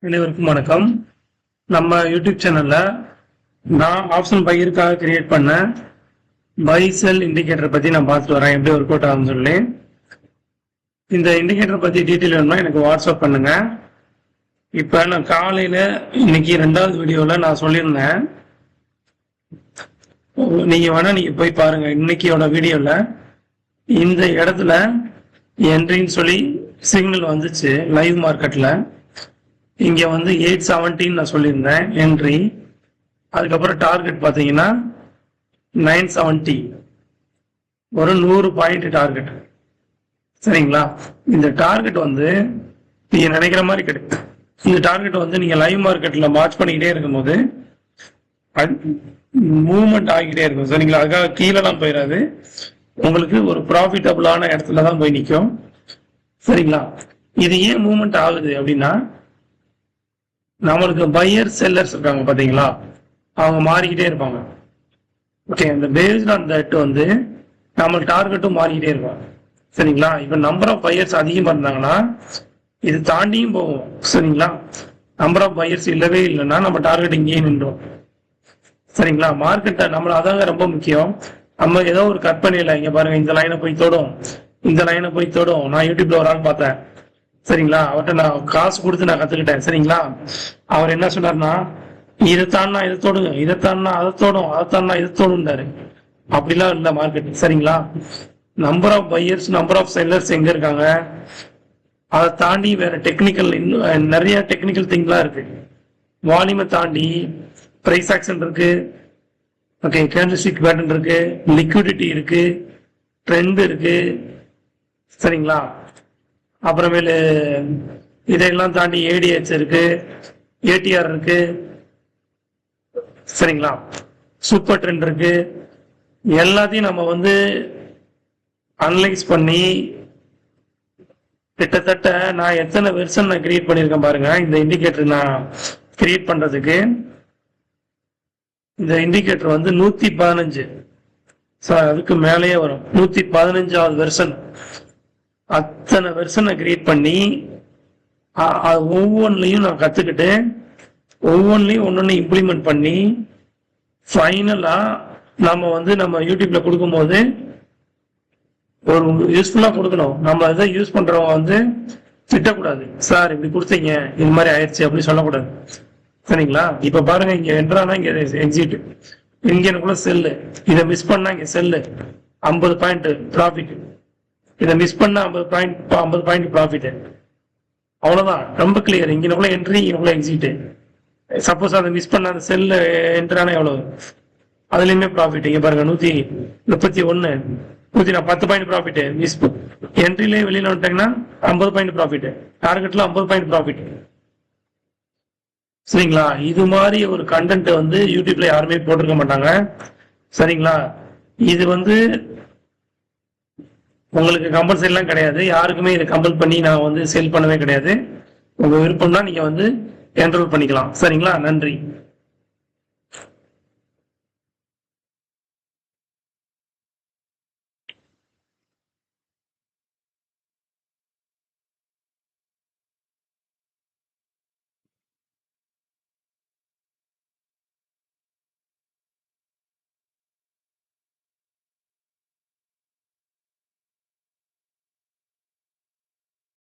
அனைவருக்கும் வணக்கம். நம்ம யூடியூப் சேனல்ல நான் ஆப்ஷன் பையருக்காக கிரியேட் பண்ண பை செல் இண்டிகேட்டர் பத்தி நான் பார்த்துட்டு வரேன், எப்படி ஒர்க் அவுட் ஆகும்னு சொல்லி. இந்த இண்டிகேட்டர் பத்தி டீட்டெயில் வேணும்னா எனக்கு வாட்ஸ்அப் பண்ணுங்க. இப்ப நான் காலையில இன்னைக்கு 2வது வீடியோல நான் சொல்லியிருந்தேன், நீங்க போய் பாருங்க. இன்னைக்கியோட வீடியோல இந்த இடத்துல என்ட்ரின்னு சொல்லி சிக்னல் வந்துச்சு லைவ் மார்க்கெட்ல. இங்க வந்து 817 நான் சொல்லியிருந்தேன் என்ட்ரி. அதுக்கப்புறம் டார்கெட் பாத்தீங்கன்னா 970, ஒரு 100 பாயிண்ட் டார்கெட். சரிங்களா? இந்த டார்கெட் வந்து நீங்க நினைக்கிற மாதிரி கிடைக்கும். இந்த டார்கெட் வந்து நீங்க லைவ் மார்க்கெட்ல வாட்ச் பண்ணிக்கிட்டே இருக்கும்போது மூவ்மெண்ட் ஆகிட்டே இருக்கும். சரிங்களா? அதுக்காக கீழெல்லாம் போயிடாது, உங்களுக்கு ஒரு ப்ராஃபிட்டபிளான இடத்துல தான் போய் நிற்கும். சரிங்களா? இது ஏன் மூவ்மெண்ட் ஆகுது அப்படின்னா, நம்மளுக்கு பையர் செல்லர்ஸ் இருக்காங்க பாத்தீங்களா, அவங்க மாறிக்கிட்டே இருப்பாங்க. ஓகே, இந்த பேஸ்ட் ஆன் தட் வந்து நம்மளுக்கு டார்கெட்டும் மாறிக்கிட்டே இருக்கும். சரிங்களா? இப்ப நம்பர் ஆஃப் பையர்ஸ் அதிகமா இருந்தாங்கன்னா இது தாண்டியும் போகும். சரிங்களா? நம்பர் ஆஃப் பையர்ஸ் இல்லவே இல்லைன்னா நம்ம டார்கெட் இங்கேயே நின்றோம். சரிங்களா? மார்க்கெட்டை நம்மள அதாங்க ரொம்ப முக்கியம். நம்ம ஏதோ ஒரு கற்பனையில இங்க பாருங்க, இந்த லைனை போய் தொடும், இந்த லைனை போய் தொடும். நான் யூடியூப்ல ஒரு ஆள் பார்த்தேன். சரிங்களா? அவர்கிட்ட நான் காசு கொடுத்து நான் கத்துக்கிட்டேன். சரிங்களா? அவர் என்ன சொன்னார்னா, இதைத்தான்னா இதை தொடுங்க, இதைத்தான்னா அதை தொடும், அதைத்தான்னா இதை தொடுந்தாரு. அப்படிலாம் இல்ல மார்க்கெட். சரிங்களா? Number of buyers, number of sellers எங்க இருக்காங்க, அதை தாண்டி வேற டெக்னிக்கல், இன்னும் நிறைய டெக்னிக்கல் திங்லாம் இருக்கு. வால்யூமை தாண்டி பிரைஸ் ஆக்ஷன் இருக்கு, ஓகே, கேண்டில்ஸ்டிக் பேட்டர்ன் இருக்கு, லிக்விடிட்டி இருக்கு, ட்ரெண்ட் இருக்கு. சரிங்களா? அப்புறமேலு இதையெல்லாம் தாண்டி ஏடிஎச் இருக்கு, ஏடிஆர் இருக்கு. சரிங்களா? சூப்பர் ட்ரெண்ட் இருக்கு. எல்லாத்தையும் நம்ம வந்து அனலைஸ் பண்ணி கிட்டத்தட்ட நான் எத்தனை வெர்ஷன் நான் கிரியேட் பண்ணியிருக்கேன் பாருங்க. இந்த இண்டிகேட்டர் நான் கிரியேட் பண்றதுக்கு இந்த இண்டிகேட்டர் வந்து 115, அதுக்கு மேலேயே வரும், 115வது வெர்ஷன். அத்தனை வெர்ஷனை கிரியேட் பண்ணி ஒவ்வொன்றையும் நான் கத்துக்கிட்டு ஒவ்வொன்றையும் ஒன்னொன்னு இம்ப்ளிமெண்ட் பண்ணி ஃபைனலா நம்ம வந்து நம்ம யூடியூப்ல கொடுக்கும்போது ஒரு யூஸ்ஃபுல்லா கொடுக்கணும். நம்ம அதை யூஸ் பண்றவங்க வந்து திட்டக்கூடாது, சார் இப்படி கொடுத்தீங்க இது மாதிரி ஆயிடுச்சு அப்படி சொல்லக்கூடாது. சரிங்களா? இப்ப பாருங்க, இங்க என்ட்ரானா இங்க எக்ஸிட், இங்க எனக்குள்ள செல்லு, இதை மிஸ் பண்ணா இங்க செல்லு 50 பாயிண்ட் ப்ராஃபிட், இதை மிஸ் பண்ண 50 பாயிண்ட் ப்ராஃபிட். அவ்வளவுதான், ரொம்ப கிளியர். இங்கனக்குள்ள என்ட்ரி, இங்கனக்குள்ள எக்ஸிட். சப்போஸ் அதை மிஸ் பண்ண அந்த செல்ல என்ட்ரானா எவ்வளவு, அதுலயுமே ப்ராஃபிட். இங்க பாருங்க 131, 10 பாயிண்ட் ப்ராஃபிட். மிஸ் என்ட்ரிலே வெளியில வந்துட்டாங்கன்னா 50 பாயிண்ட் ப்ராஃபிட், டார்கெட்ல 50 பாயிண்ட் ப்ராஃபிட். சரிங்களா? இது மாதிரி ஒரு கண்டென்ட் வந்து யூடியூப்ல யாருமே போட்டிருக்க மாட்டாங்க. சரிங்களா? இது வந்து உங்களுக்கு கம்பல்சரி எல்லாம் கிடையாது, யாருக்குமே இதை கம்பல் பண்ணி நான் வந்து சேல் பண்ணவே கிடையாது. உங்க விருப்பம்னா நீங்க வந்து என்ரோல் பண்ணிக்கலாம். சரிங்களா? நன்றி.